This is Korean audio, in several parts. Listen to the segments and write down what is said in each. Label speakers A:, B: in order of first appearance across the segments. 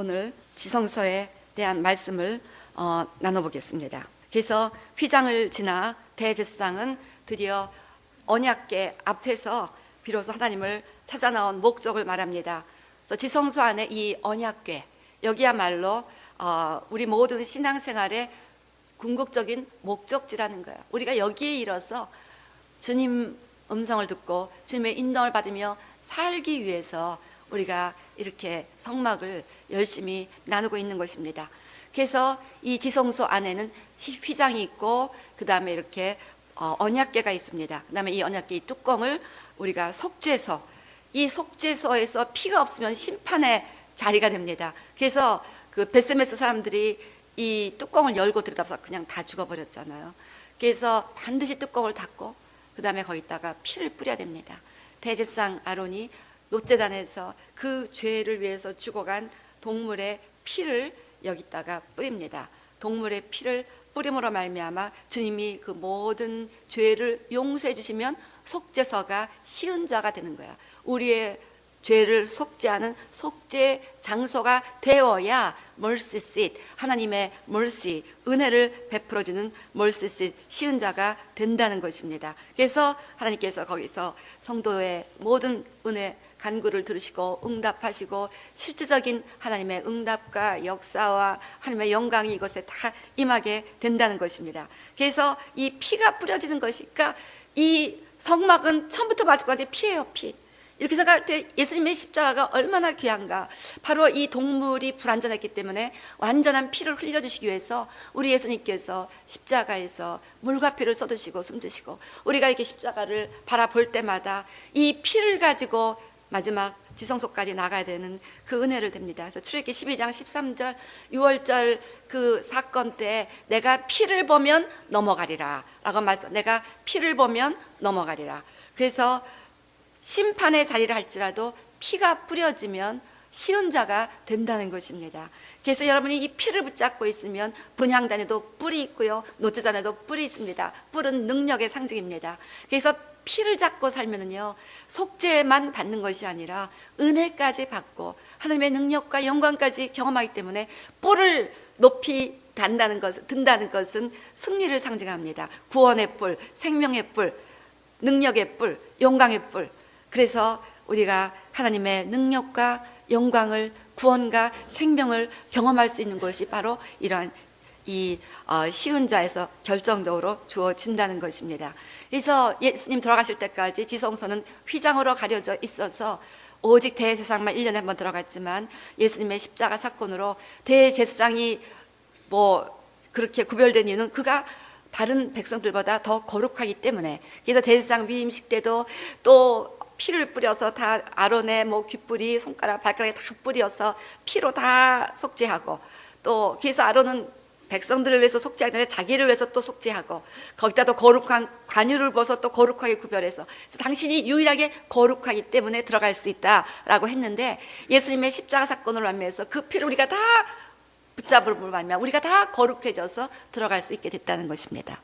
A: 오늘 지성서에 대한 말씀을 나눠보겠습니다. 그래서 휘장을 지나 대제사장은 드디어 언약궤 앞에서 비로소 하나님을 찾아 나온 목적을 말합니다. 그래서 지성소 안에 이 언약궤, 여기야말로 우리 모든 신앙생활의 궁극적인 목적지라는 거예요. 우리가 여기에 이뤄서 주님 음성을 듣고 주님의 인도를 받으며 살기 위해서 우리가 이렇게 성막을 열심히 나누고 있는 것입니다. 그래서 이 지성소 안에는 휘장이 있고 그 다음에 이렇게 언약궤가 있습니다. 그 다음에 이 언약궤 뚜껑을 우리가 속죄소, 이 속죄소에서 피가 없으면 심판의 자리가 됩니다. 그래서 그 베세메스 사람들이 이 뚜껑을 열고 들여다봐서 그냥 다 죽어버렸잖아요. 그래서 반드시 뚜껑을 닫고 그 다음에 거기다가 피를 뿌려야 됩니다. 대제사장 아론이 놋제단에서 그 죄를 위해서 죽어간 동물의 피를 여기다가 뿌립니다. 동물의 피를 뿌림으로 말미암아 주님이 그 모든 죄를 용서해 주시면 속죄서가 시은 자가 되는 거야. 우리의 죄를 속죄하는 속죄 장소가 되어야 mercy seat, 하나님의 mercy, 은혜를 베풀어주는 mercy seat, 시은 자가 된다는 것입니다. 그래서 하나님께서 거기서 성도의 모든 은혜 간구를 들으시고 응답하시고 실질적인 하나님의 응답과 역사와 하나님의 영광이 이것에 다 임하게 된다는 것입니다. 그래서 이 피가 뿌려지는 것이, 그러니까 이 성막은 처음부터 마지막까지 피예요, 피. 이렇게 생각할 때 예수님의 십자가가 얼마나 귀한가. 바로 이 동물이 불완전했기 때문에 완전한 피를 흘려주시기 위해서 우리 예수님께서 십자가에서 물과 피를 쏟으시고 숨드시고, 우리가 이렇게 십자가를 바라볼 때마다 이 피를 가지고 마지막 지성소까지 나가야 되는 그 은혜를 됩니다. 그래서 출애굽기 12장 13절 6월절 그 사건 때 내가 피를 보면 넘어가리라 라고 말씀, 내가 피를 보면 넘어가리라. 그래서 심판의 자리를 할지라도 피가 뿌려지면 시은 자가 된다는 것입니다. 그래서 여러분이 이 피를 붙잡고 있으면 분향단에도 뿔이 있고요, 놋제단에도 뿔이 있습니다. 뿔은 능력의 상징입니다. 그래서 피를 잡고 살면은요, 속죄만 받는 것이 아니라 은혜까지 받고 하나님의 능력과 영광까지 경험하기 때문에 뿔을 높이 든다는 것은 승리를 상징합니다. 구원의 뿔, 생명의 뿔, 능력의 뿔, 영광의 뿔. 그래서 우리가 하나님의 능력과 영광을, 구원과 생명을 경험할 수 있는 것이 바로 이러한 이 시은 자에서 결정적으로 주어진다는 것입니다. 그래서 예수님 돌아가실 때까지 지성소는 휘장으로 가려져 있어서 오직 대제사장만 1년에 한 번 들어갔지만 예수님의 십자가 사건으로 대제사장이 그렇게 구별된 이유는 그가 다른 백성들보다 더 거룩하기 때문에. 그래서 대제사장 위임식 때도 또 피를 뿌려서 다 아론의 귓불이 손가락 발가락에 다 뿌려서 피로 다 속죄하고, 또 그래서 아론은 백성들을 위해서 속죄하기 전에 자기를 위해서 또 속죄하고, 거기다 또 거룩한 관유를 벗어 또 거룩하게 구별해서, 그래서 당신이 유일하게 거룩하기 때문에 들어갈 수 있다라고 했는데, 예수님의 십자가 사건을 말미암아서 그 피를 우리가 다 붙잡음으로 말미암아 우리가 다 거룩해져서 들어갈 수 있게 됐다는 것입니다.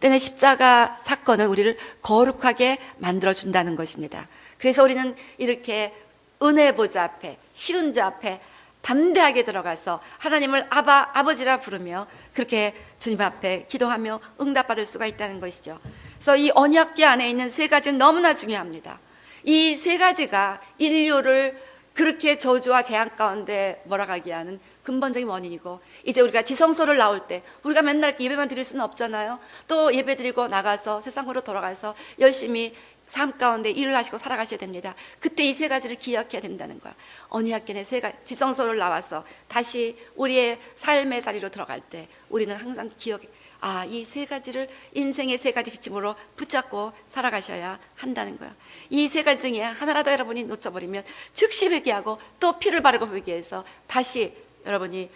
A: 때문에 십자가 사건은 우리를 거룩하게 만들어준다는 것입니다. 그래서 우리는 이렇게 은혜 보좌 앞에, 시은 자 앞에 담대하게 들어가서 하나님을 아버지라 부르며 그렇게 주님 앞에 기도하며 응답받을 수가 있다는 것이죠. 그래서 이 언약궤 안에 있는 세 가지는 너무나 중요합니다. 이 세 가지가 인류를 그렇게 저주와 재앙 가운데 몰아가게 하는 근본적인 원인이고, 이제 우리가 지성소를 나올 때 우리가 맨날 예배만 드릴 수는 없잖아요. 또 예배 드리고 나가서 세상으로 돌아가서 열심히 삶 가운데 일을 하시고 살아가셔야 됩니다. 그때 이 세 가지를 기억해야 된다는 거야. 언약궤의 세 가지, 지성소를 나와서 다시 우리의 삶의 자리로 들어갈 때 우리는 항상 이 세 가지를 인생의 세 가지 지침으로 붙잡고 살아가셔야 한다는 거야. 이 세 가지 중에 하나라도 여러분이 놓쳐버리면 즉시 회개하고 또 피를 바르고 회개해서 다시 여러분이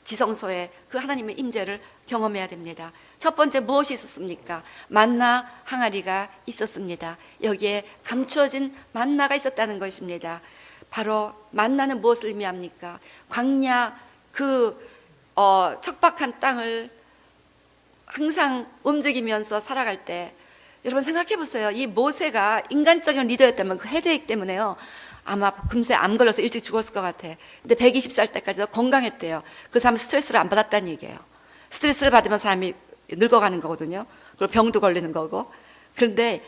A: 지성소에 그 하나님의 임재를 경험해야 됩니다. 첫 번째 무엇이 있었습니까? 만나 항아리가 있었습니다. 여기에 감추어진 만나가 있었다는 것입니다. 바로 만나는 무엇을 의미합니까? 광야 척박한 땅을 항상 움직이면서 살아갈 때, 여러분 생각해 보세요. 이 모세가 인간적인 리더였다면 그 헤드이기 때문에요, 아마 금세 암 걸려서 일찍 죽었을 것 같아. 근데 120살 때까지도 건강했대요. 그 사람은 스트레스를 안 받았다는 얘기예요. 스트레스를 받으면 사람이 늙어가는 거거든요. 그리고 병도 걸리는 거고. 그런데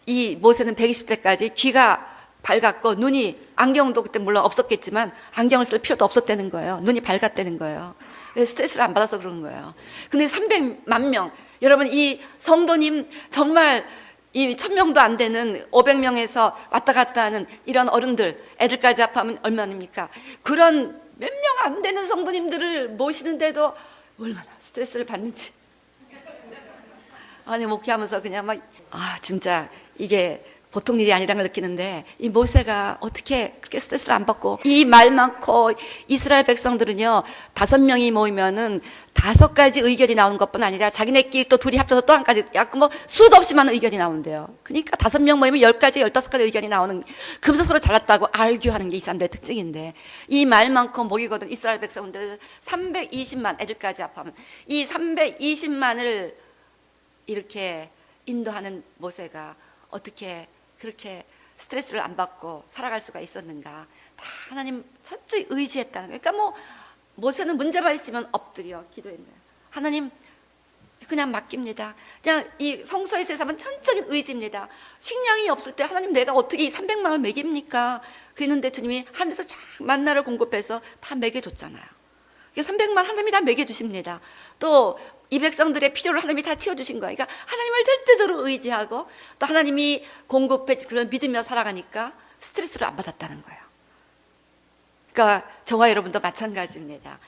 A: 이 모세는 120대까지 귀가 밝았고 눈이, 안경도 그때 물론 없었겠지만 안경을 쓸 필요도 없었다는 거예요. 눈이 밝았다는 거예요. 스트레스를 안 받아서 그런 거예요. 근데 300만 명, 여러분 이 성도님 정말 이 1000명도 안 되는 500명에서 왔다 갔다 하는 이런 어른들, 애들까지 합하면 얼마입니까? 그런 몇 명 안 되는 성도님들을 모시는데도 얼마나 스트레스를 받는지. 아니 목회하면서 그냥 막 진짜 이게 보통 일이 아니라는 걸 느끼는데, 이 모세가 어떻게 그렇게 스트레스를 안 받고, 이 말 많고 이스라엘 백성들은요 5명이 모이면은 5가지 의견이 나오는 것뿐 아니라 자기네끼리 또 둘이 합쳐서 또 한 가지, 약간 뭐 수도 없이 많은 의견이 나온대요. 그러니까 5명 모이면 10가지 15가지 의견이 나오는, 그러면서 서로 잘났다고 알교하는 게 이 사람들의 특징인데, 이 말 많고 목이 거든 이스라엘 백성들 320만, 애들까지 합하면 이 320만을 이렇게 인도하는 모세가 어떻게 그렇게 스트레스를 안 받고 살아갈 수가 있었는가? 다 하나님 철저히 의지했다는 거예요. 그러니까 뭐 모세는 문제만 있으면 엎드려 기도했네요. 하나님 그냥 맡깁니다. 그냥 이 성소에서 하면 전적인 의지입니다. 식량이 없을 때 하나님 내가 어떻게 이 300만을 먹입니까? 그랬는데 주님이 하늘에서 쫙 만나를 공급해서 다 먹여줬잖아요. 300만 하나님이 다 먹여주십니다. 또 이 백성들의 필요를 하나님이 다 채워주신 거예요. 그러니까 하나님을 절대적으로 의지하고 또 하나님이 공급해 그런 믿으며 살아가니까 스트레스를 안 받았다는 거예요. 그러니까 저와 여러분도 마찬가지입니다.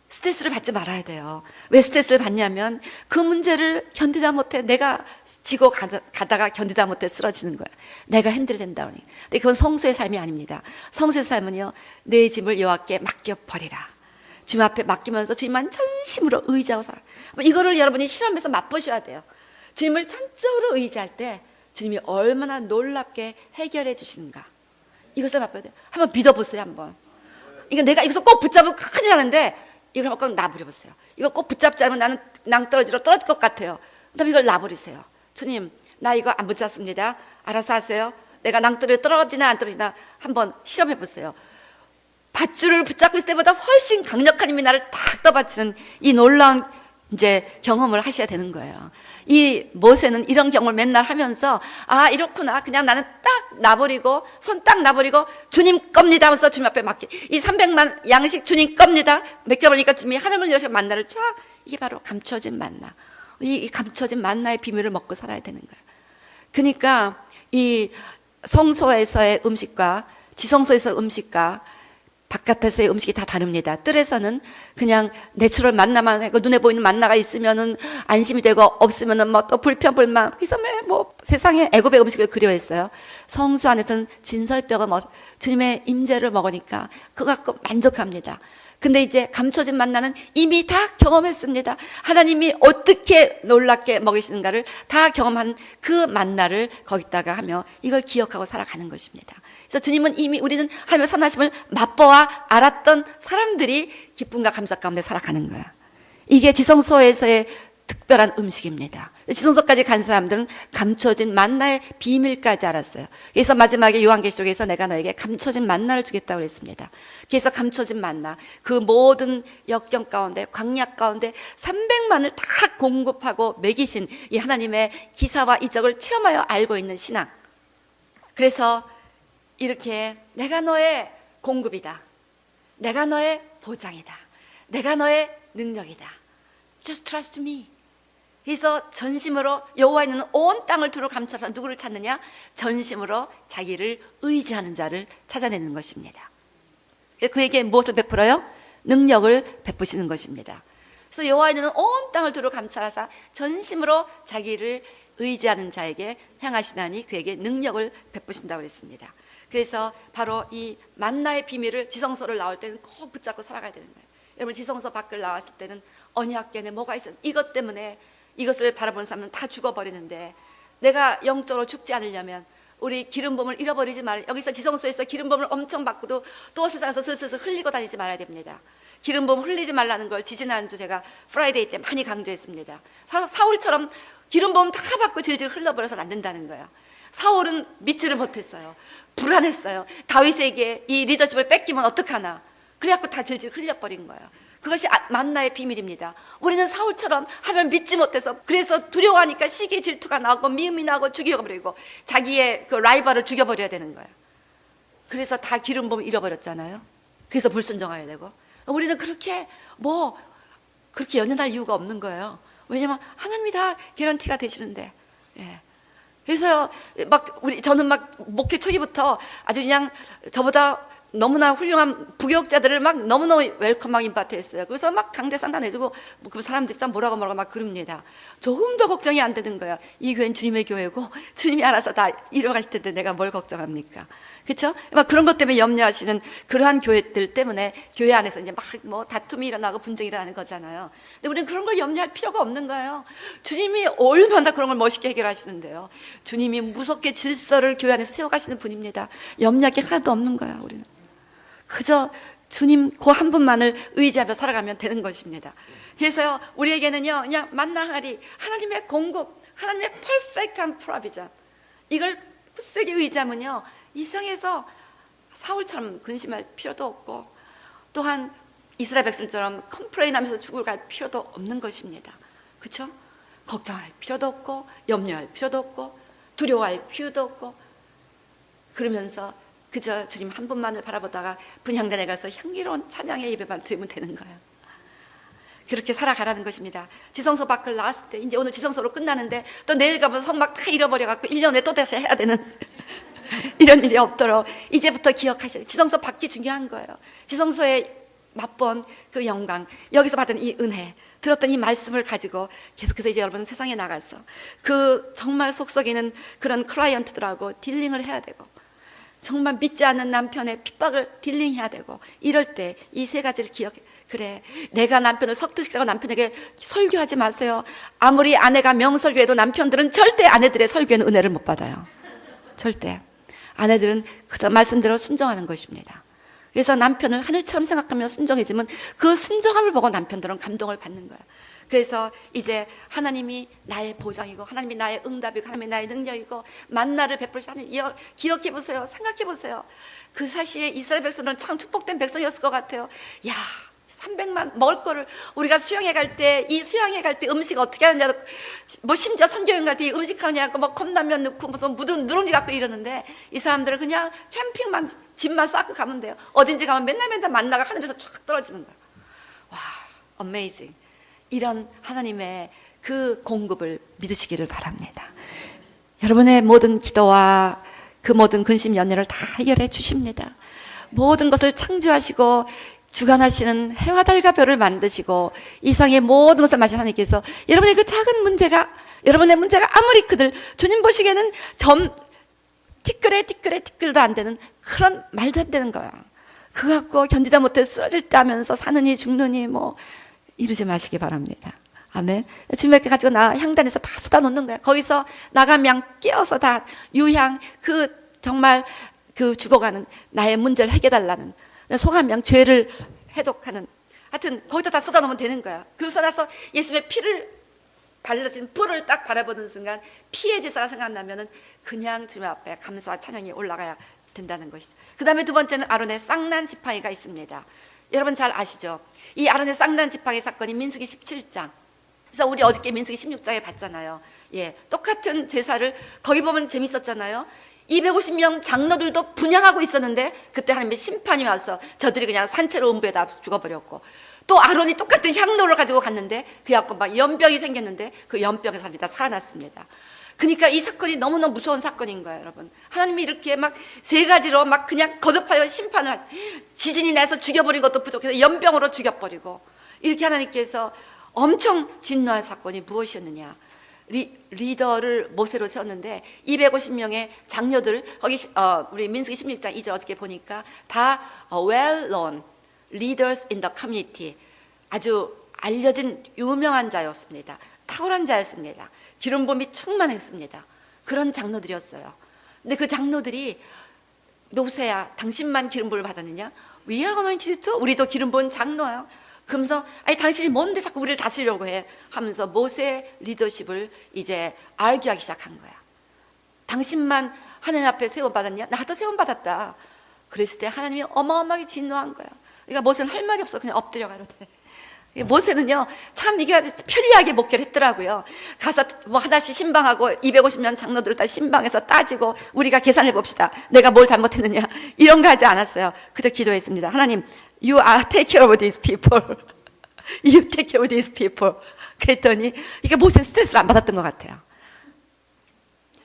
A: 스트레스를 받지 말아야 돼요. 왜 스트레스를 받냐면 그 문제를 견디다 못해, 내가 지고 가다가 견디다 못해 쓰러지는 거예요. 내가 핸들이 된다 그러니. 근데 그건 성수의 삶이 아닙니다. 성수의 삶은요, 내 짐을 여호와께 맡겨버리라. 주님 앞에 맡기면서 주님만 전심으로 의지하고 살아요. 이거를 여러분이 실험해서 맛보셔야 돼요. 주님을 전적으로 의지할 때 주님이 얼마나 놀랍게 해결해 주시는가, 이것을 맛봐야 돼요. 한번 믿어보세요. 한번 이거 내가 이것을 꼭 붙잡으면 큰일 나는데 이걸 한번 놔버려보세요. 이거 꼭 붙잡지 않으면 나는 낭떠러지로 떨어질 것 같아요. 그 다음에 이걸 놔버리세요. 주님 나 이거 안 붙잡습니다. 알아서 하세요. 내가 낭떠러지로 떨어지나 안 떨어지나 한번 실험해보세요. 밧줄을 붙잡고 있을 때보다 훨씬 강력한 힘이 나를 탁 떠받치는 이 놀라운 이제 경험을 하셔야 되는 거예요. 이 모세는 이런 경험을 맨날 하면서 이렇구나, 그냥 나는 딱 놔버리고 손 딱 놔버리고 주님 겁니다 하면서 주님 앞에 맡기, 이 300만 양식 주님 겁니다 맡겨버리니까 주님이 하늘을 여셔 만나를 쫙, 이게 바로 감춰진 만나, 이 감춰진 만나의 비밀을 먹고 살아야 되는 거예요. 그러니까 이 성소에서의 음식과 지성소에서의 음식과 바깥에서의 음식이 다 다릅니다. 뜰에서는 그냥 내추럴 만나만 하고 눈에 보이는 만나가 있으면은 안심이 되고 없으면은 뭐 또 불평불만, 그래서 뭐 세상에 애굽의 음식을 그리워했어요. 성수 안에서는 진설뼈가 주님의 임재를 먹으니까 그거 갖고 만족합니다. 근데 이제 감춰진 만나는 이미 다 경험했습니다. 하나님이 어떻게 놀랍게 먹이시는가를 다 경험한 그 만나를 거기다가 하며 이걸 기억하고 살아가는 것입니다. 그래서 주님은 이미, 우리는 하나님의 선하심을 맛보아 알았던 사람들이 기쁨과 감사 가운데 살아가는 거야. 이게 지성소에서의 특별한 음식입니다. 지성소까지 간 사람들은 감춰진 만나의 비밀까지 알았어요. 그래서 마지막에 요한계시록에서 내가 너에게 감춰진 만나를 주겠다고 했습니다. 그래서 감춰진 만나, 그 모든 역경 가운데, 광야 가운데 300만을 다 공급하고 먹이신 이 하나님의 기사와 이적을 체험하여 알고 있는 신앙. 그래서 이렇게 내가 너의 공급이다, 내가 너의 보장이다, 내가 너의 능력이다, Just trust me. 그래서 전심으로 여호와 있는 온 땅을 두루 감춰서 누구를 찾느냐? 전심으로 자기를 의지하는 자를 찾아내는 것입니다. 그에게 무엇을 베풀어요? 능력을 베푸시는 것입니다. 그래서 여호와 있는 온 땅을 두루 감찰하사 전심으로 자기를 의지하는 자에게 향하시나니 그에게 능력을 베푸신다고 그랬습니다. 그래서 바로 이 만나의 비밀을 지성소를 나올 때는 꼭 붙잡고 살아가야 되는 거예요. 여러분 지성소 밖을 나왔을 때는 언약궤에 뭐가 있어, 이것 때문에 이것을 바라보는 사람은 다 죽어버리는데, 내가 영적으로 죽지 않으려면 우리 기름부음을 잃어버리지 말아요. 여기서 지성소에서 기름부음을 엄청 받고도 또 세상에서 슬슬 흘리고 다니지 말아야 됩니다. 기름부음 흘리지 말라는 걸 지지난주 제가 프라이데이 때 많이 강조했습니다. 사울처럼 기름 부음 다 받고 질질 흘러버려서는 안 된다는 거예요. 사울은 믿지를 못했어요. 불안했어요. 다윗에게 이 리더십을 뺏기면 어떡하나. 그래갖고 다 질질 흘려버린 거예요. 그것이 만나의 비밀입니다. 우리는 사울처럼 하면 믿지 못해서, 그래서 두려워하니까 시기 질투가 나고 미움이 나고 죽여버리고 자기의 그 라이벌을 죽여버려야 되는 거예요. 그래서 다 기름 부음 잃어버렸잖아요. 그래서 불순종해야 되고. 우리는 그렇게 그렇게 연연할 이유가 없는 거예요. 왜냐면 하나님이 다 개런티가 되시는데. 예. 그래서 저는 목회 초기부터 아주 그냥 저보다 너무나 훌륭한 부교육자들을 너무너무 웰컴하고 임파트했어요. 그래서 강대상단 해주고 그 사람들이 뭐라고 막 그럽니다. 조금 더 걱정이 안 되는 거예요. 이 교회는 주님의 교회고 주님이 알아서 다 이뤄가실 텐데 내가 뭘 걱정합니까? 그렇죠? 그런 것 때문에 염려하시는 그러한 교회들 때문에 교회 안에서 이제 다툼이 일어나고 분쟁이 일어나는 거잖아요. 근데 우리는 그런 걸 염려할 필요가 없는 거예요. 주님이 얼마나 그런 걸 멋있게 해결하시는데요. 주님이 무섭게 질서를 교회 안에 세워가시는 분입니다. 염려할 게 하나도 없는 거예요. 우리는 그저 주님 그 한 분만을 의지하며 살아가면 되는 것입니다. 그래서요, 우리에게는요, 그냥 만나하리, 하나님의 공급, 하나님의 퍼펙트한 프로비전, 이걸 굳세게 의지하면요, 이 세상에서 사울처럼 근심할 필요도 없고, 또한 이스라엘 백성처럼 컴플레인하면서 죽어갈 필요도 없는 것입니다. 그렇죠? 걱정할 필요도 없고, 염려할 필요도 없고, 두려워할 필요도 없고, 그러면서 그저 주님 한 분만을 바라보다가 분향단에 가서 향기로운 찬양의 예배만 드리면 되는 거예요. 그렇게 살아가라는 것입니다. 지성소 밖을 나왔을 때, 이제 오늘 지성소로 끝나는데 또 내일 가면 성막 다 잃어버려갖고 1년 후에 또 다시 해야 되는 이런 일이 없도록 이제부터 기억하셔야 돼요. 지성소 밖이 중요한 거예요. 지성소에 맛본 그 영광, 여기서 받은 이 은혜, 들었던 이 말씀을 가지고 계속해서 이제 여러분 세상에 나가서 그 정말 속썩이는 그런 클라이언트들하고 딜링을 해야 되고, 정말 믿지 않는 남편의 핍박을 딜링해야 되고, 이럴 때 이 세 가지를 기억해. 그래, 내가 남편을 석드시키라고 남편에게 설교하지 마세요. 아무리 아내가 명설교해도 남편들은 절대 아내들의 설교에는 은혜를 못 받아요. 절대. 아내들은 그저 말씀대로 순종하는 것입니다. 그래서 남편을 하늘처럼 생각하며 순종해지면 그 순종함을 보고 남편들은 감동을 받는 거예요. 그래서 이제 하나님이 나의 보장이고, 하나님이 나의 응답이고, 하나님이 나의 능력이고, 만나를 베풀으시는 하나님, 기억해 보세요. 생각해 보세요. 그 사시에 이스라엘 백성들은 참 축복된 백성이었을 것 같아요. 야, 300만 먹을 거를, 우리가 수영회 갈 때, 이 수영회 갈 때 음식 어떻게 하느냐, 심지어 선교행 갈 때 음식 하냐고 컵라면 넣고 무슨 누룽지 갖고 이러는데, 이 사람들은 그냥 캠핑만 집만 쌓고 가면 돼요. 어딘지 가면 맨날 만나가 하늘에서 쫙 떨어지는 거예요. 와, 어메이징. 이런 하나님의 그 공급을 믿으시기를 바랍니다. 여러분의 모든 기도와 그 모든 근심 연연을 다 해결해 주십니다. 모든 것을 창조하시고 주관하시는 해와 달과 별을 만드시고 이상의 모든 것을 마신 하나님께서 여러분의 그 작은 문제가, 여러분의 문제가 아무리 크들 주님 보시기에는 티끌도 안 되는 그런 말도 안 되는 거야. 그거 갖고 견디다 못해 쓰러질 때 하면서 사느니 죽느니 이러지 마시기 바랍니다. 아멘. 주님께 가지고 향단에서 다 쏟아 놓는 거야. 거기서 나가면 깨어서 다 유향, 정말 죽어가는 나의 문제를 해결달라는, 소감양 죄를 해독하는, 하여튼 거기다 다 쏟아 놓으면 되는 거야. 그러고 나서 예수님의 피를 발라진 뿔을 딱 바라보는 순간 피의 제사가 생각나면은 그냥 주님 앞에 감사와 찬양이 올라가야 된다는 것이죠. 그 다음에 두 번째는 아론의 쌍난 지팡이가 있습니다. 여러분 잘 아시죠? 이 아론의 쌍난 지팡이 사건이 민수기 17장. 그래서 우리 어저께 민수기 16장에 봤잖아요. 예, 똑같은 제사를 거기 보면 재밌었잖아요. 250명 장로들도 분향하고 있었는데 그때 하나님의 심판이 와서 저들이 그냥 산채로 음부에다 죽어버렸고, 또 아론이 똑같은 향로를 가지고 갔는데 그래갖고 연병이 생겼는데 그 연병의 사람이 다 살아났습니다. 그러니까 이 사건이 너무너무 무서운 사건인 거예요, 여러분. 하나님이 이렇게 세 가지로 그냥 거듭하여 심판을, 지진이 나서 죽여버린 것도 부족해서 연병으로 죽여버리고, 이렇게 하나님께서 엄청 진노한 사건이 무엇이었느냐. 리더를 모세로 세웠는데 250명의 장녀들, 거기 우리 민수기 16장 2절 어저께 보니까 다 well known leaders in the community, 아주 알려진 유명한 자였습니다. 탁월한 자였습니다. 기름 부음이 충만했습니다. 그런 장로들이었어요. 근데 그 장로들이 모세야, 당신만 기름 부음을 받았느냐? We are anointed too. 우리도 기름 부은 장로예요. 그러면서 아니 당신이 뭔데 자꾸 우리를 다스리려고 해 하면서 모세 리더십을 이제 알기하기 시작한 거야. 당신만 하나님 앞에 세움받았냐? 나도 세움받았다. 그랬을 때 하나님이 어마어마하게 진노한 거야. 그러니까 모세는 할 말이 없어. 그냥 엎드려 가로되. 모세는요 참 이게 아주 편리하게 목회를 했더라고요. 가서 뭐 하나씩 신방하고 250명 장로들을 다 신방해서 따지고 우리가 계산해 봅시다. 내가 뭘 잘못했느냐 이런 거 하지 않았어요. 그저 기도했습니다. 하나님, You are take care of these people. You take care of these people. 그랬더니 이게 모세는 스트레스를 안 받았던 것 같아요.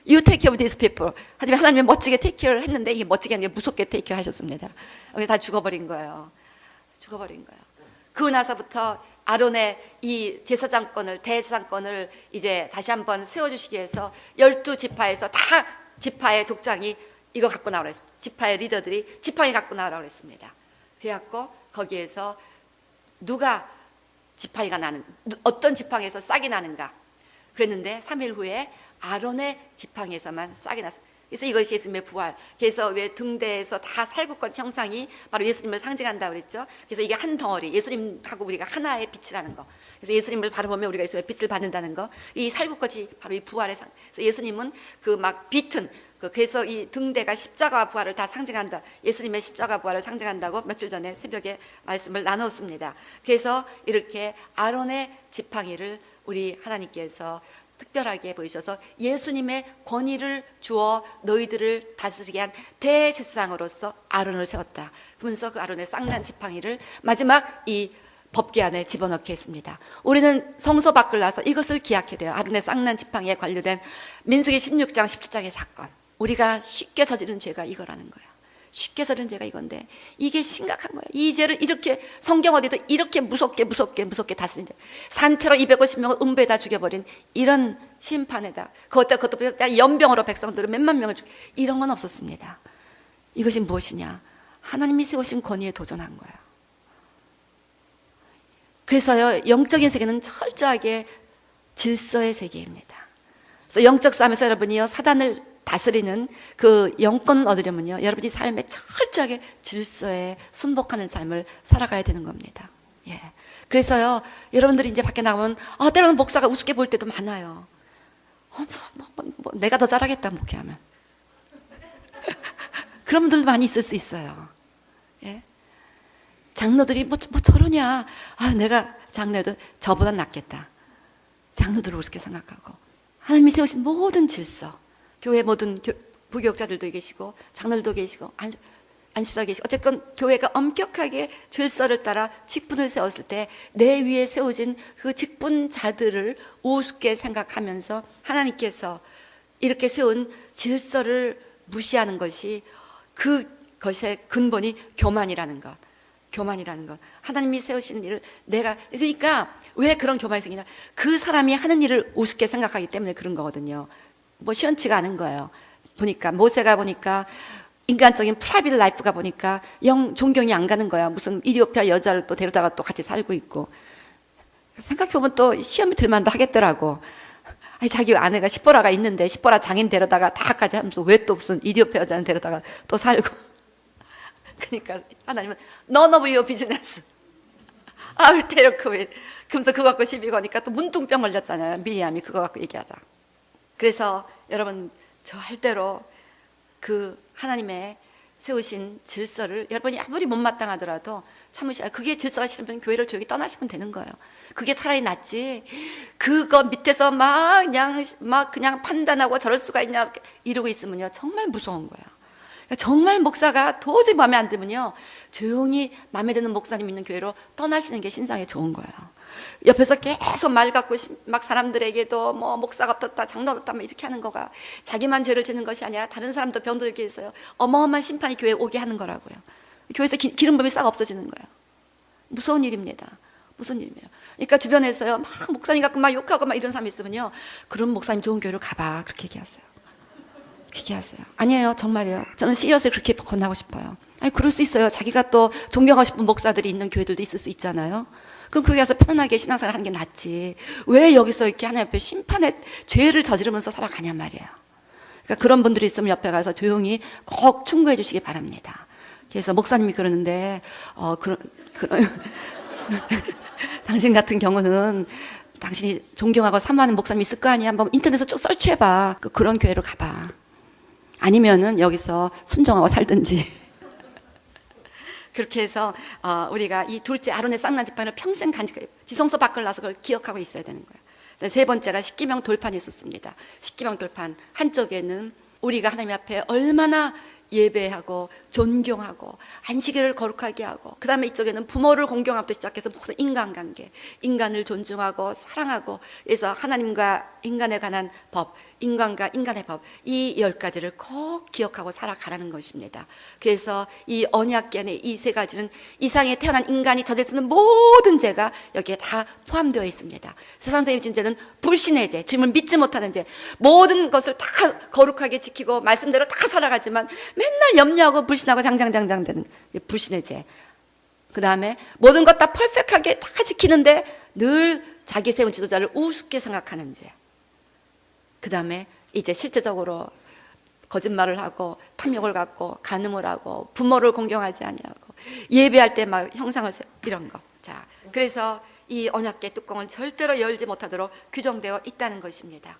A: You take care of these people. 하지만 하나님이 멋지게 take care를 했는데 이게 멋지게 아니라 무섭게 take care 하셨습니다. 여기 다 죽어버린 거예요. 죽어버린 거예요. 그 나서부터 아론의 이 제사장권을 대제사장권을 이제 다시 한번 세워주시기 위해서 12지파에서 다 지파의 족장이 이거 갖고 나오라 했어요. 지파의 리더들이 지팡이 갖고 나오라고 했습니다. 그래갖고 거기에서 누가 지팡이가 나는 어떤 지팡이에서 싹이 나는가 그랬는데 3일 후에 아론의 지팡이에서만 싹이 났어요. 그래서 이것이 예수님의 부활. 그래서 왜 등대에서 다 살구권 형상이 바로 예수님을 상징한다고 그랬죠. 그래서 이게 한 덩어리, 예수님하고 우리가 하나의 빛이라는 거. 그래서 예수님을 바로 보면 우리가 예수님의 빛을 받는다는 거. 이 살구권이 바로 이 부활의 상. 그래서 예수님은 그 막 빛은 그래서 이 등대가 십자가와 부활을 다 상징한다. 예수님의 십자가 부활을 상징한다고 며칠 전에 새벽에 말씀을 나눴습니다. 그래서 이렇게 아론의 지팡이를 우리 하나님께서 특별하게 보이셔서 예수님의 권위를 주어 너희들을 다스리게 한 대제사장으로서 아론을 세웠다. 그러면서 그 아론의 쌍난 지팡이를 마지막 이 법궤 안에 집어넣게 했습니다. 우리는 성소 밖을 나서 이것을 기약해야 돼요. 아론의 쌍난 지팡이에 관련된 민수기 16장 17장의 사건. 우리가 쉽게 저지른 죄가 이거라는 거야. 쉽게 저지른 죄가 이건데 이게 심각한 거야. 이 죄를 이렇게 성경 어디도 이렇게 무섭게 다스린 죄. 산채로 250명을 음배에다 죽여버린 이런 심판에다 그것도 연병으로 백성들을 몇만 명을 이런 건 없었습니다. 이것이 무엇이냐? 하나님이 세우신 권위에 도전한 거야. 그래서요 영적인 세계는 철저하게 질서의 세계입니다. 그래서 영적 싸움에서 여러분이요 사단을 다스리는 그 영권을 얻으려면요 여러분이 삶에 철저하게 질서에 순복하는 삶을 살아가야 되는 겁니다. 예. 그래서요 여러분들이 이제 밖에 나오면 때로는 목사가 우습게 보일 때도 많아요. 내가 더 잘하겠다 목회하면. 그런 분들도 많이 있을 수 있어요. 예. 장로들이 뭐 저러냐. 내가 장로도 저보다 낫겠다. 장로들을 우습게 생각하고 하나님이 세우신 모든 질서 교회 모든 부교육자들도 계시고 장로들도 계시고 안식사 계시고 어쨌든 교회가 엄격하게 질서를 따라 직분을 세웠을 때 내 위에 세워진 그 직분자들을 우습게 생각하면서 하나님께서 이렇게 세운 질서를 무시하는 것이 그것의 근본이 교만이라는 것. 교만이라는 것. 하나님이 세우시는 일을 그러니까 왜 그런 교만이 생기냐? 그 사람이 하는 일을 우습게 생각하기 때문에 그런 거거든요. 뭐 시원치가 않은 거예요. 보니까 모세가 보니까 인간적인 프라이빗 라이프가 보니까 영 존경이 안 가는 거야. 무슨 이디오피아 여자를 또 데려다가 또 같이 살고 있고 생각해보면 또 시험이 들만도 하겠더라고. 자기 아내가 시보라가 있는데 시보라 장인 데려다가 다까지 하면서 왜 또 무슨 이디오피아 여자는 데려다가 또 살고. 그러니까 하나님은 None of your business. I will take care of it. 그러면서 그거 갖고 시비 거니까 또 문둥병 걸렸잖아요. 미리암이 그거 갖고 얘기하다. 그래서 여러분 절대로 그 하나님의 세우신 질서를 여러분이 아무리 못마땅하더라도 참으셔야 그게 질서가 싫으면 교회를 조용히 떠나시면 되는 거예요. 그게 차라리 낫지. 그거 밑에서 막 그냥 판단하고 저럴 수가 있냐 이러고 있으면요 정말 무서운 거예요. 정말 목사가 도저히 마음에 안 들면요 조용히 마음에 드는 목사님 있는 교회로 떠나시는 게 신상에 좋은 거예요. 옆에서 계속 말 갖고 막 사람들에게도 뭐 목사가 어떻다 장로가 어떻다 막 이렇게 하는 거가 자기만 죄를 짓는 것이 아니라 다른 사람도 병들게 해서요 어마어마한 심판이 교회에 오게 하는 거라고요. 교회에서 기름 부음이 싹 없어지는 거예요. 무서운 일입니다. 무슨 일이에요? 그러니까 주변에서요 막 목사님 갖고 막 욕하고 막 이런 사람이 있으면요 그럼 목사님 좋은 교회로 가봐 그렇게 얘기하세요. 그렇게 하세요. 아니에요 정말이에요. 저는 시리어스를 그렇게 권하고 싶어요. 그럴 수 있어요. 자기가 또 존경하고 싶은 목사들이 있는 교회들도 있을 수 있잖아요. 그럼 거기 가서 편안하게 신앙생활 하는 게 낫지. 왜 여기서 이렇게 하나님 앞에 심판의 죄를 저지르면서 살아가냔 말이에요. 그러니까 그런 분들이 있으면 옆에 가서 조용히 꼭 충고해 주시기 바랍니다. 그래서 목사님이 그러는데 그런 당신 같은 경우는 당신이 존경하고 사모하는 목사님 있을 거 아니야. 한번 인터넷에서 쭉 설치해봐. 그런 교회로 가봐. 아니면은 여기서 순종하고 살든지. 그렇게 해서 우리가 이 둘째 아론의 쌍난 지팡이를 평생 간직해요. 지성소 밖을 나서 그걸 기억하고 있어야 되는 거예요. 세 번째가 십계명 돌판이 있었습니다. 십계명 돌판 한쪽에는 우리가 하나님 앞에 얼마나 예배하고 존경하고 안식일을 거룩하게 하고, 그 다음에 이쪽에는 부모를 공경하부터 시작해서 모든 인간관계, 인간을 존중하고 사랑하고, 그래서 하나님과 인간에 관한 법, 인간과 인간의 법, 이 10가지를 꼭 기억하고 살아가라는 것입니다. 그래서 이 언약궤 안에 이 3가지는 이상에 태어난 인간이 저질 수 있는 모든 죄가 여기에 다 포함되어 있습니다. 세상적인 죄는 불신의 죄, 주님을 믿지 못하는 죄, 모든 것을 다 거룩하게 지키고 말씀대로 다 살아가지만 맨날 염려하고 불신하고 장장장장되는 불신의 죄. 그 다음에 모든 것 다 퍼펙트하게 다 지키는데 늘 자기 세운 지도자를 우습게 생각하는 죄. 그 다음에 이제 실제적으로 거짓말을 하고 탐욕을 갖고 간음을 하고 부모를 공경하지 아니하고 예배할 때 막 형상을 세우고 이런 거. 자, 그래서 이 언약궤 뚜껑은 절대로 열지 못하도록 규정되어 있다는 것입니다.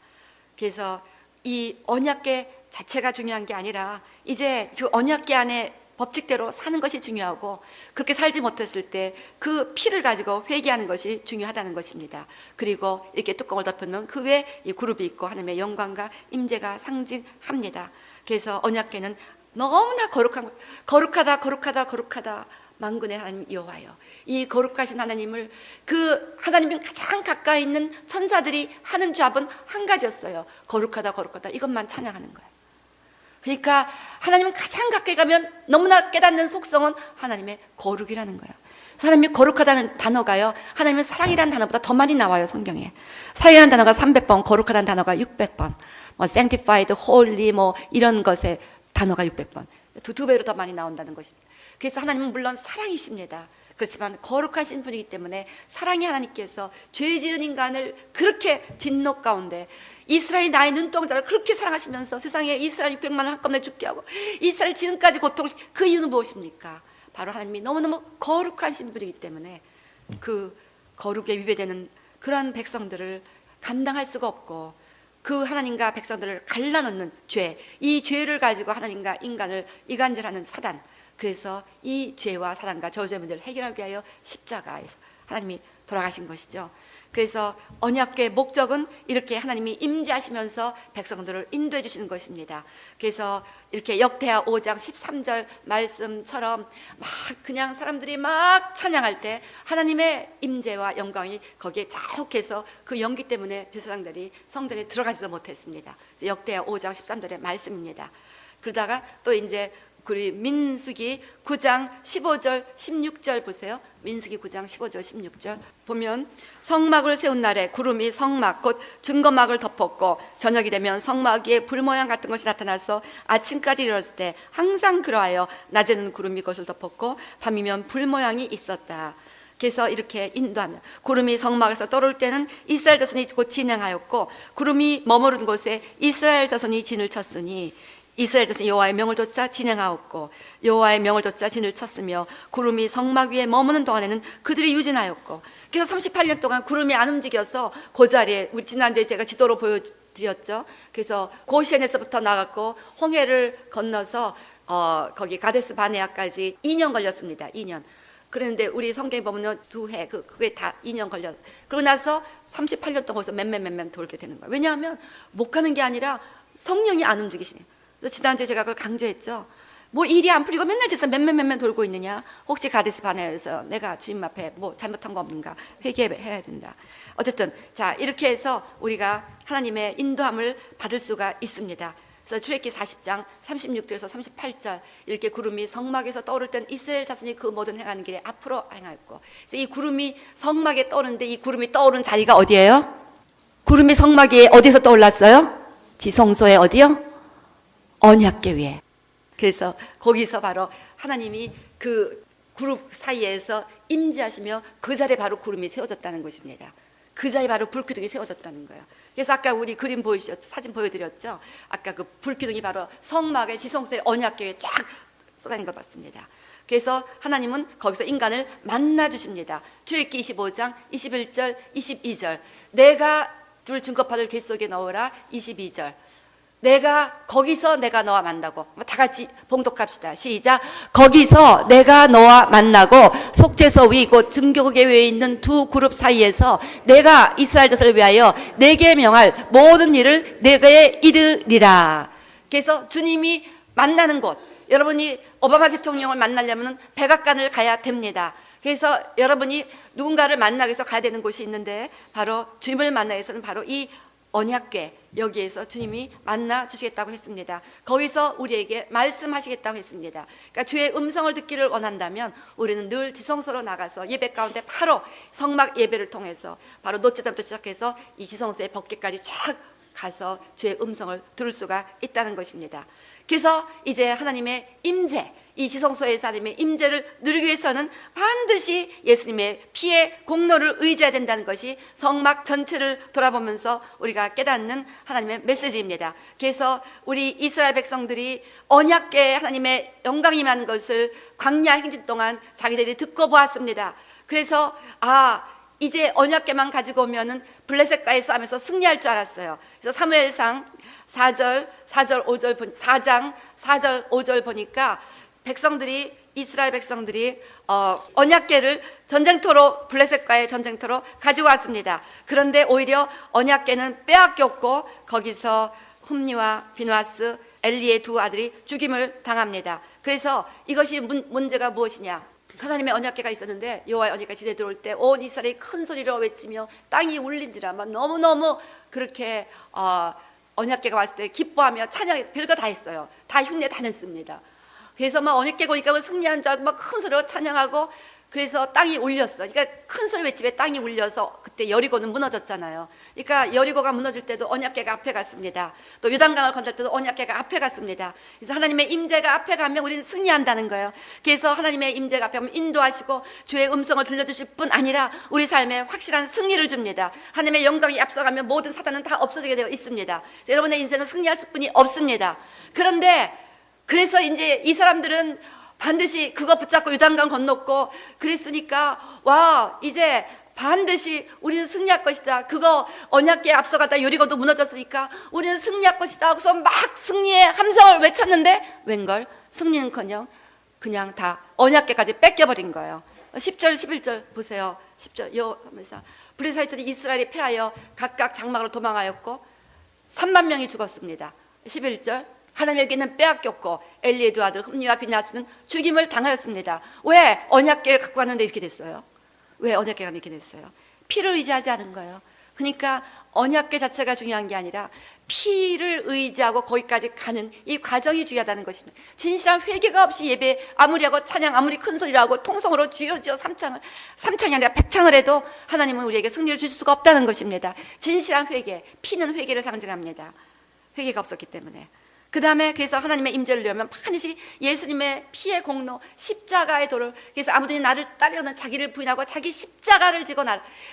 A: 그래서 이 언약궤 자체가 중요한 게 아니라 이제 그 언약궤 안에 법칙대로 사는 것이 중요하고, 그렇게 살지 못했을 때 그 피를 가지고 회개하는 것이 중요하다는 것입니다. 그리고 이렇게 뚜껑을 덮으면 그 위에 이 그룹이 있고 하나님의 영광과 임재가 상징합니다. 그래서 언약궤는 너무나 거룩하다 만군의 하나님 여호와여, 이 거룩하신 하나님을, 그 하나님이 가장 가까이 있는 천사들이 하는 잡은 한 가지였어요. 거룩하다 이것만 찬양하는 거예요. 그러니까 하나님은 가장 가까이 가면 너무나 깨닫는 속성은 하나님의 거룩이라는 거예요. 하나님이 거룩하다는 단어가요, 하나님은 사랑이라는 단어보다 더 많이 나와요. 성경에 사랑이라는 단어가 300번, 거룩하다는 단어가 600번, 뭐 sanctified, holy 뭐 이런 것에 단어가 600번, 두 배로 더 많이 나온다는 것입니다. 그래서 하나님은 물론 사랑이십니다. 그렇지만 거룩하신 분이기 때문에 사랑의 하나님께서 죄 지은 인간을 그렇게 진노 가운데 이스라엘이 나의 눈동자를 그렇게 사랑하시면서 세상에 이스라엘 600만을 한꺼번에 죽게 하고 이스라엘 지금까지 고통을, 그 이유는 무엇입니까? 바로 하나님이 너무너무 거룩하신 분이기 때문에 그 거룩에 위배되는 그러한 백성들을 감당할 수가 없고, 그 하나님과 백성들을 갈라놓는 죄, 이 죄를 가지고 하나님과 인간을 이간질하는 사단, 그래서 이 죄와 사단과 저주의 문제를 해결하기 위하여 십자가에서 하나님이 돌아가신 것이죠. 그래서 언약궤의 목적은 이렇게 하나님이 임재하시면서 백성들을 인도해 주시는 것입니다. 그래서 이렇게 역대하 5장 13절 말씀처럼 막 그냥 사람들이 막 찬양할 때 하나님의 임재와 영광이 거기에 자욱해서 그 연기 때문에 제사장들이 성전에 들어가지도 못했습니다. 역대하 5장 13절의 말씀입니다. 그러다가 또 이제 우리 민수기 9장 15절 16절 보세요. 민수기 9장 15절 16절 보면, 성막을 세운 날에 구름이 성막 곧 증거막을 덮었고 저녁이 되면 성막 위에 불 모양 같은 것이 나타나서 아침까지 이르렀을 때 항상 그러하여 낮에는 구름이 그것을 덮었고 밤이면 불 모양이 있었다. 그래서 이렇게 인도하면, 구름이 성막에서 떠오를 때는 이스라엘 자손이 곧 진행하였고 구름이 머무른 곳에 이스라엘 자손이 진을 쳤으니 이스라엘 자손이 여호와의 명을 좇아 진행하였고 여호와의 명을 좇아 진을 쳤으며 구름이 성막 위에 머무는 동안에는 그들이 유진하였고. 그래서 38년 동안 구름이 안 움직여서 그 자리에, 우리 지난주에 제가 지도로 보여드렸죠. 그래서 고시엔에서부터 나갔고 홍해를 건너서 거기 가데스 바네아까지 2년 걸렸습니다. 2년. 그런데 우리 성경에 보면 2해, 그게 다 2년 걸렸. 그러고 나서 38년 동안 거기서 맴맴 돌게 되는 거예요. 왜냐하면 못 가는 게 아니라 성령이 안 움직이시네. 그래서 지난주에 제가 그걸 강조했죠. 뭐 일이 안 풀리고 맨날 제사 맴맴 돌고 있느냐? 혹시 가데스 바네아에서 내가 주님 앞에 뭐 잘못한 거 없는가? 회개해야 된다. 어쨌든 자, 이렇게 해서 우리가 하나님의 인도함을 받을 수가 있습니다. 그래서 출애굽기 40장 36절에서 38절 이렇게 구름이 성막에서 떠오를 땐 이스라엘 자손이 그 모든 행하는 길에 앞으로 행하였고, 그래서 이 구름이 성막에 떠오르는데 이 구름이 떠오른 자리가 어디예요? 구름이 성막 위에 어디서 떠올랐어요? 지성소에 어디요? 언약궤 위에. 그래서 거기서 바로 하나님이 그 그룹 사이에서 임재하시며 그 자리에 바로 구름이 세워졌다는 것입니다. 그 자리에 바로 불기둥이 세워졌다는 거예요. 그래서 아까 우리 그림 보이셨죠? 사진 보여드렸죠? 아까 그 불기둥이 바로 성막의 지성소의 언약궤에 쫙 쏟아낸 걸 봤습니다. 그래서 하나님은 거기서 인간을 만나 주십니다. 출애굽기 25장 21절 22절 내가 둘 증거파들 궤 속에 넣으라 22절 거기서 내가 너와 만나고 다 같이 봉독합시다. 시작. 거기서 내가 너와 만나고 속죄서 위 곧 증거궤 위에 있는 두 그룹 사이에서 내가 이스라엘 자손을 위하여 내게 명할 모든 일을 내게 이르리라. 그래서 주님이 만나는 곳, 여러분이 오바마 대통령을 만나려면 백악관을 가야 됩니다. 그래서 여러분이 누군가를 만나기 위해서 가야 되는 곳이 있는데 바로 주님을 만나기 위해서는 바로 이 언약궤, 여기에서 주님이 만나 주시겠다고 했습니다. 거기서 우리에게 말씀하시겠다고 했습니다. 그러니까 주의 음성을 듣기를 원한다면 우리는 늘 지성소로 나가서 예배 가운데 바로 성막 예배를 통해서 바로 노제단부터 시작해서 이 지성소의 법궤까지 쫙 가서 주의 음성을 들을 수가 있다는 것입니다. 그래서 이제 하나님의 임재, 이 지성소에서 하나님의 임재를 누리기 위해서는 반드시 예수님의 피의 공로를 의지해야 된다는 것이 성막 전체를 돌아보면서 우리가 깨닫는 하나님의 메시지입니다. 그래서 우리 이스라엘 백성들이 언약궤 하나님의 영광이 임하는 것을 광야 행진 동안 자기들이 듣고 보았습니다. 그래서 이제 언약궤만 가지고 오면은 블레셋과의 싸움에서 승리할 줄 알았어요. 그래서 사무엘상 4장 4절 5절 보니까 이스라엘 백성들이 언약궤를 전쟁터로 블레셋과의 전쟁터로 가지고 왔습니다. 그런데 오히려 언약궤는 빼앗겼고 거기서 흠니와 비누아스 엘리의 두 아들이 죽임을 당합니다. 그래서 이것이 문제가 무엇이냐? 하나님의 언약궤가 있었는데 여호와의 언약궤가 지대 들어올 때 온 이스라엘이 큰 소리로 외치며 땅이 울린지라 막 너무너무 그렇게 언약궤가 왔을 때 기뻐하며 찬양 별거 다 했어요. 다 흉내 다 냈습니다. 그래서 막 언약궤가 오니까 승리한 줄 알고 막 큰 소리로 찬양하고 그래서 땅이 울렸어. 그러니까 큰 소리 외침에 땅이 울려서 그때 여리고는 무너졌잖아요. 그러니까 여리고가 무너질 때도 언약궤가 앞에 갔습니다. 또 요단강을 건널 때도 언약궤가 앞에 갔습니다. 그래서 하나님의 임재가 앞에 가면 우리는 승리한다는 거예요. 그래서 하나님의 임재가 앞에 가면 인도하시고 주의 음성을 들려주실 뿐 아니라 우리 삶에 확실한 승리를 줍니다. 하나님의 영광이 앞서가면 모든 사단은 다 없어지게 되어 있습니다. 여러분의 인생은 승리할 수뿐이 없습니다. 그런데 그래서 이제 이 사람들은 반드시 그거 붙잡고 요단강 건넜고 그랬으니까 이제 반드시 우리는 승리할 것이다. 그거 언약궤 앞서갔다 여리고도 무너졌으니까 우리는 승리할 것이다 하고서 막 승리의 함성을 외쳤는데 웬걸 승리는커녕 그냥 다 언약궤까지 뺏겨버린 거예요. 10절 11절 보세요. 10절 여호와께서 블레셋이 이스라엘이 패하여 각각 장막으로 도망하였고 3만 명이 죽었습니다. 11절 하나님에게는 빼앗겼고 엘리의 두 아들 흠니와 비나스는 죽임을 당하였습니다. 왜 언약궤 갖고 갔는데 이렇게 됐어요? 왜 언약궤가 이렇게 됐어요? 피를 의지하지 않은 거예요. 그러니까 언약궤 자체가 중요한 게 아니라 피를 의지하고 거기까지 가는 이 과정이 중요하다는 것입니다. 진실한 회개가 없이 예배 아무리 하고 찬양 아무리 큰 소리를 하고 통성으로 주여 삼창이 아니라 백창을 해도 하나님은 우리에게 승리를 주실 수가 없다는 것입니다. 진실한 회개, 피는 회개를 상징합니다. 회개가 없었기 때문에. 그 다음에 그래서 하나님의 임재를 위하면 반드시 예수님의 피의 공로 십자가의 도를 그래서 아무든지 나를 따르려는 자기를 부인하고 자기 십자가를 지고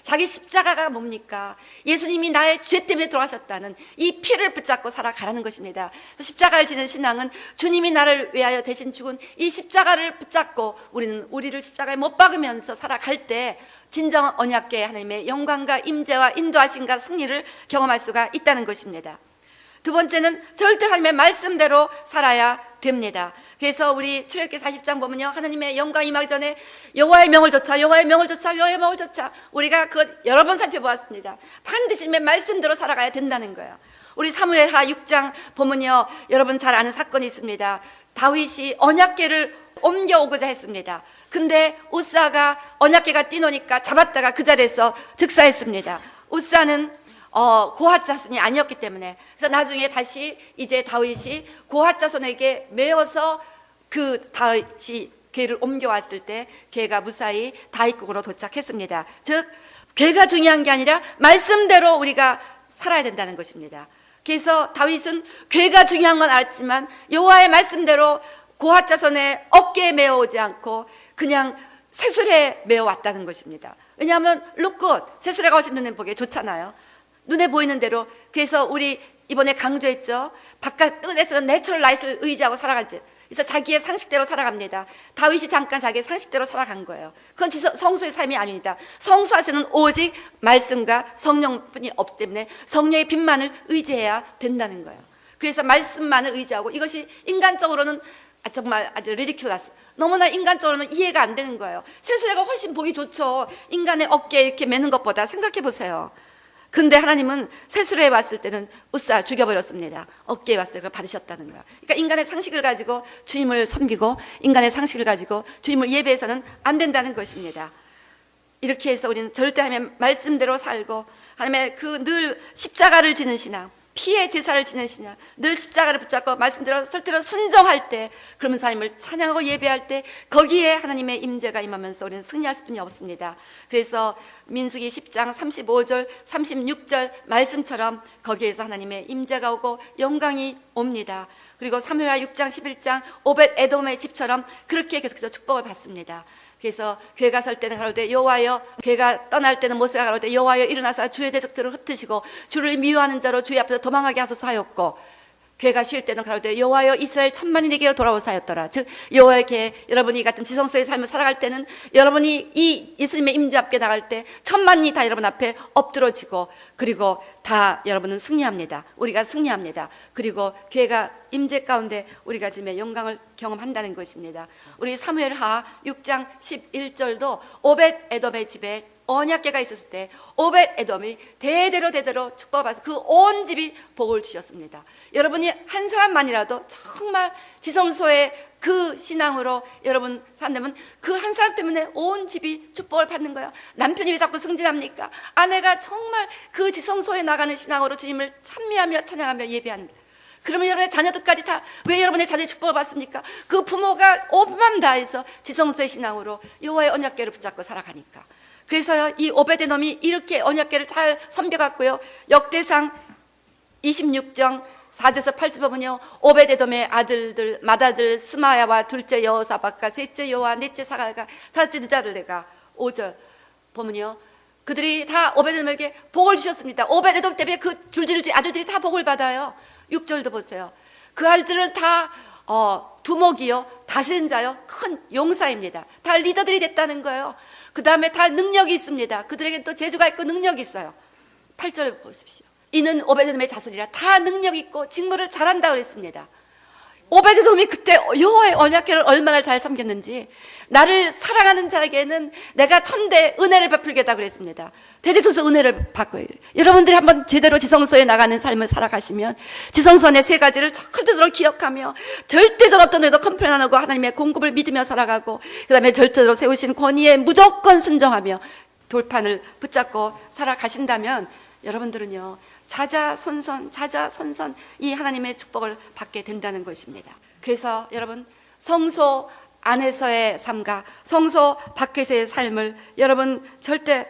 A: 자기 십자가가 뭡니까? 예수님이 나의 죄 때문에 돌아가셨다는 이 피를 붙잡고 살아가라는 것입니다. 십자가를 지는 신앙은 주님이 나를 위하여 대신 죽은 이 십자가를 붙잡고 우리는 우리를 십자가에 못 박으면서 살아갈 때 진정 언약궤 하나님의 영광과 임재와 인도하심과 승리를 경험할 수가 있다는 것입니다. 두 번째는 절대 하나님의 말씀대로 살아야 됩니다. 그래서 우리 출애굽기 40장 보면요, 하나님의 영광 임하기 전에 여호와의 명을 좇아 우리가 그것 여러 번 살펴보았습니다. 반드시 하나님의 말씀대로 살아가야 된다는 거예요. 우리 사무엘하 6장 보면요, 여러분 잘 아는 사건이 있습니다. 다윗이 언약궤를 옮겨오고자 했습니다. 근데 우사가 언약궤가 뛰노니까 잡았다가 그 자리에서 즉사했습니다. 우사는 고핫 자손이 아니었기 때문에. 그래서 나중에 다시 이제 다윗이 고핫 자손에게 매어서 그 다윗이 궤를 옮겨왔을 때 궤가 무사히 다윗국으로 도착했습니다. 즉 궤가 중요한 게 아니라 말씀대로 우리가 살아야 된다는 것입니다. 그래서 다윗은 궤가 중요한 건 알았지만 여호와의 말씀대로 고핫 자손의 어깨에 메어오지 않고 그냥 새술에 메어왔다는 것입니다. 왜냐하면 룩굿, 새술에가 훨씬 눈에 보기에 좋잖아요. 눈에 보이는 대로. 그래서 우리 이번에 강조했죠. 바깥 뜰에서는 내추럴 라이트를 의지하고 살아갈지. 그래서 자기의 상식대로 살아갑니다. 다윗이 잠깐 자기의 상식대로 살아간 거예요. 그건 성소의 삶이 아닙니다. 성소에서는 오직 말씀과 성령뿐이 없기 때문에 성령의 빛만을 의지해야 된다는 거예요. 그래서 말씀만을 의지하고, 이것이 인간적으로는 정말 아주 리디큘러스, 너무나 인간적으로는 이해가 안 되는 거예요. 새수레가 훨씬 보기 좋죠. 인간의 어깨에 이렇게 매는 것보다. 생각해 보세요. 근데 하나님은 새수레에 왔을 때는 우싸 죽여버렸습니다. 어깨에 왔을 때 그걸 받으셨다는 거야. 그러니까 인간의 상식을 가지고 주님을 섬기고, 인간의 상식을 가지고 주님을 예배해서는 안 된다는 것입니다. 이렇게 해서 우리는 절대 하나님의 말씀대로 살고, 하나님의 그 늘 십자가를 지는 신앙, 피의 제사를 지는 신앙, 늘 십자가를 붙잡고 말씀대로 절대로 순종할 때, 그러면서 하나님을 찬양하고 예배할 때 거기에 하나님의 임재가 임하면서 우리는 승리할 수뿐이 없습니다. 그래서 민수기 10장 35절 36절 말씀처럼 거기에서 하나님의 임재가 오고 영광이 옵니다. 그리고 사무엘하 6장 11장 오벳 에돔의 집처럼 그렇게 계속해서 축복을 받습니다. 그래서 괴가 설 때는 가로되 여호와여, 괴가 떠날 때는 모세가 가로되 여호와여 일어나사 주의 대적들을 흩으시고 주를 미워하는 자로 주의 앞에서 도망하게 하소서 하였고, 괴가 쉴 때는 가로되 여호와여 이스라엘 천만이 내게로 돌아오사 하였더라. 즉 여호와께 여러분이 같은 지성소의 삶을 살아갈 때는, 여러분이 이 예수님의 임재 앞에 나갈 때 천만이 다 여러분 앞에 엎드러지고, 그리고 다 여러분은 승리합니다. 우리가 승리합니다. 그리고 괴가 임재 가운데 우리가 주님의 영광을 경험한다는 것입니다. 우리 사무엘하 6장 11절도 오벳 에돔의 집에 언약궤가 있었을 때 오벳 에돔이 대대로 축복을 받아서 그 온 집이 복을 주셨습니다. 여러분이 한 사람만이라도 정말 지성소의 그 신앙으로 여러분 산다면 그 한 사람 때문에 온 집이 축복을 받는 거예요. 남편이 왜 자꾸 승진합니까? 아내가 정말 그 지성소에 나가는 신앙으로 주님을 찬미하며 찬양하며 예배하는, 그러면 여러분의 자녀들까지 다 왜 여러분의 자녀의 축복을 받습니까? 그 부모가 온 맘 다해서 지성소의 신앙으로 여호와의 언약궤를 붙잡고 살아가니까. 그래서요, 이 오베데돔이 이렇게 언약궤를 잘 섬겨갔고요, 역대상 26장 4절에서 8절 보면요, 오베데돔의 아들들 맏아들 스마야와 둘째 여호사밧과 셋째 요아 넷째 사갈과 다섯째 느다렐레가 5절 보면요, 그들이 다 오베데돔에게 복을 주셨습니다. 오베데돔 때문에 그 줄줄이 아들들이 다 복을 받아요. 6절도 보세요. 그 아들들은 다 두목이요, 다스린 자요, 큰 용사입니다. 다 리더들이 됐다는 거예요. 그 다음에 다 능력이 있습니다. 그들에게 또 재주가 있고 능력이 있어요. 8절 보십시오. 이는 오베데돔의 자손이라 다 능력 있고 직무를 잘한다 그랬습니다. 오베데돔이 그때 여호와의 언약궤를 얼마나 잘 섬겼는지, 나를 사랑하는 자에게는 내가 천대 은혜를 베풀겠다 그랬습니다. 대대소서 은혜를 받고요. 여러분들이 한번 제대로 지성소에 나가는 삶을 살아가시면 지성소의 세 가지를 절대적으로 기억하며 절대적으로 어떤 데도 컴플레인 안 하고 하나님의 공급을 믿으며 살아가고, 그 다음에 절대적으로 세우신 권위에 무조건 순종하며 돌판을 붙잡고 살아가신다면 여러분들은요, 자자손손 이 하나님의 축복을 받게 된다는 것입니다. 그래서 여러분, 성소 안에서의 삶과 성소 밖에서의 삶을 여러분 절대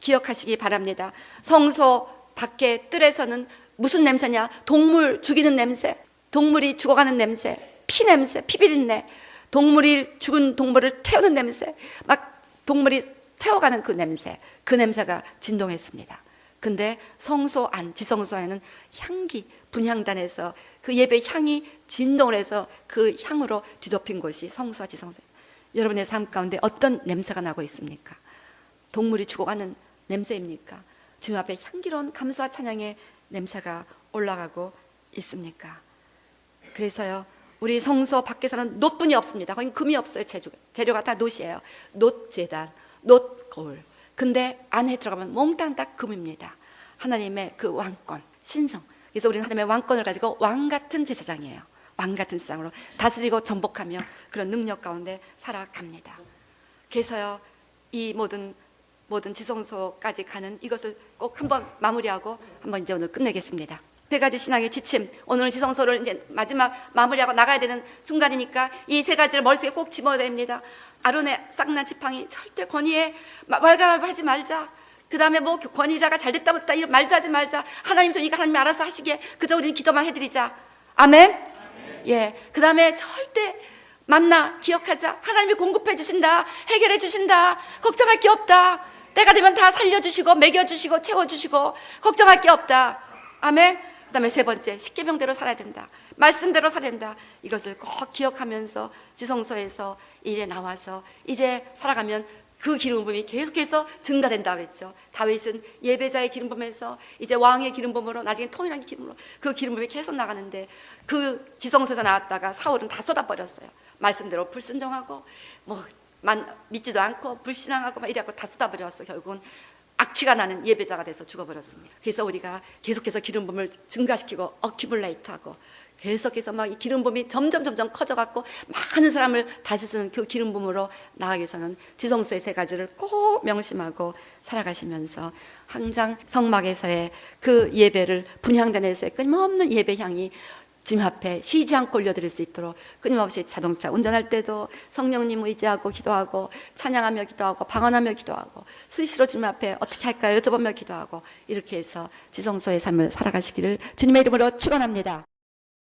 A: 기억하시기 바랍니다. 성소 밖의 뜰에서는 무슨 냄새냐? 동물 죽이는 냄새, 동물이 죽어가는 냄새, 피 냄새, 피 비린내, 동물이 죽은 동물을 태우는 냄새, 막 동물이 태워가는 그 냄새, 그 냄새가 진동했습니다. 근데 성소 안, 지성소 안에는 향기, 분향단에서 그 예배 향이 진동을 해서 그 향으로 뒤덮인 곳이 성소와 지성소. 여러분의 삶 가운데 어떤 냄새가 나고 있습니까? 동물이 죽어가는 냄새입니까? 주님 앞에 향기로운 감사와 찬양의 냄새가 올라가고 있습니까? 그래서요, 우리 성소 밖에서는 놋뿐이 없습니다. 거긴 금이 없어요. 재료가 다 놋이에요. 놋재단, 놋거울. 근데 안에 들어가면 몽땅 다 금입니다. 하나님의 그 왕권, 신성. 그래서 우리는 하나님의 왕권을 가지고 왕 같은 제사장이에요. 왕 같은 제사장으로 다스리고 정복하며 그런 능력 가운데 살아갑니다. 그래서요, 이 모든 지성소까지 가는 이것을 꼭 한번 마무리하고 한번 이제 오늘 끝내겠습니다. 세 가지 신앙의 지침. 오늘은 지성소를 이제 마지막 마무리하고 나가야 되는 순간이니까 이 세 가지를 머릿속에 꼭 집어야 됩니다. 아론의 싹난 지팡이, 절대 권위에 왈가왈부하지 말자. 그 다음에 뭐 권위자가 잘됐다 못했다 이런 말도 하지 말자. 하나님 좋으니까 하나님이 알아서 하시기에 그저 우리는 기도만 해드리자. 아멘? 예. 그 다음에 절대 만나 기억하자. 하나님이 공급해 주신다, 해결해 주신다, 걱정할 게 없다. 때가 되면 다 살려주시고 먹여주시고 채워주시고 걱정할 게 없다. 아멘? 그 다음에 세 번째, 십계명대로 살아야 된다. 말씀대로 살아낸다. 이것을 꼭 기억하면서 지성소에서 이제 나와서 이제 살아가면 그 기름 부음이 계속해서 증가된다 그랬죠. 다윗은 예배자의 기름 부음에서 이제 왕의 기름 부음으로 나중에 통일한 기름으로 그 기름 부음이 계속 나가는데 그 지성소에서 나왔다가 사울은 다 쏟아버렸어요. 말씀대로 불순종하고 뭐 믿지도 않고 불신앙하고 막 이래갖고 다 쏟아버렸어. 결국은 악취가 나는 예배자가 돼서 죽어버렸습니다. 그래서 우리가 계속해서 기름 부음을 증가시키고 어큐뮬레이트하고 계속해서 막 이 기름 부음이 점점 커져갖고 많은 사람을 다스리는 그 기름 부음으로 나아가기 위해서는 지성소의 세 가지를 꼭 명심하고 살아가시면서 항상 성막에서의 그 예배를 분향단에서의 끊임없는 예배 향이 주님 앞에 쉬지 않고 올려드릴 수 있도록 끊임없이 자동차 운전할 때도 성령님 의지하고 기도하고 찬양하며 기도하고 방언하며 기도하고 수시로 주님 앞에 어떻게 할까요? 여쭤보며 기도하고 이렇게 해서 지성소의 삶을 살아가시기를 주님의 이름으로 축원합니다.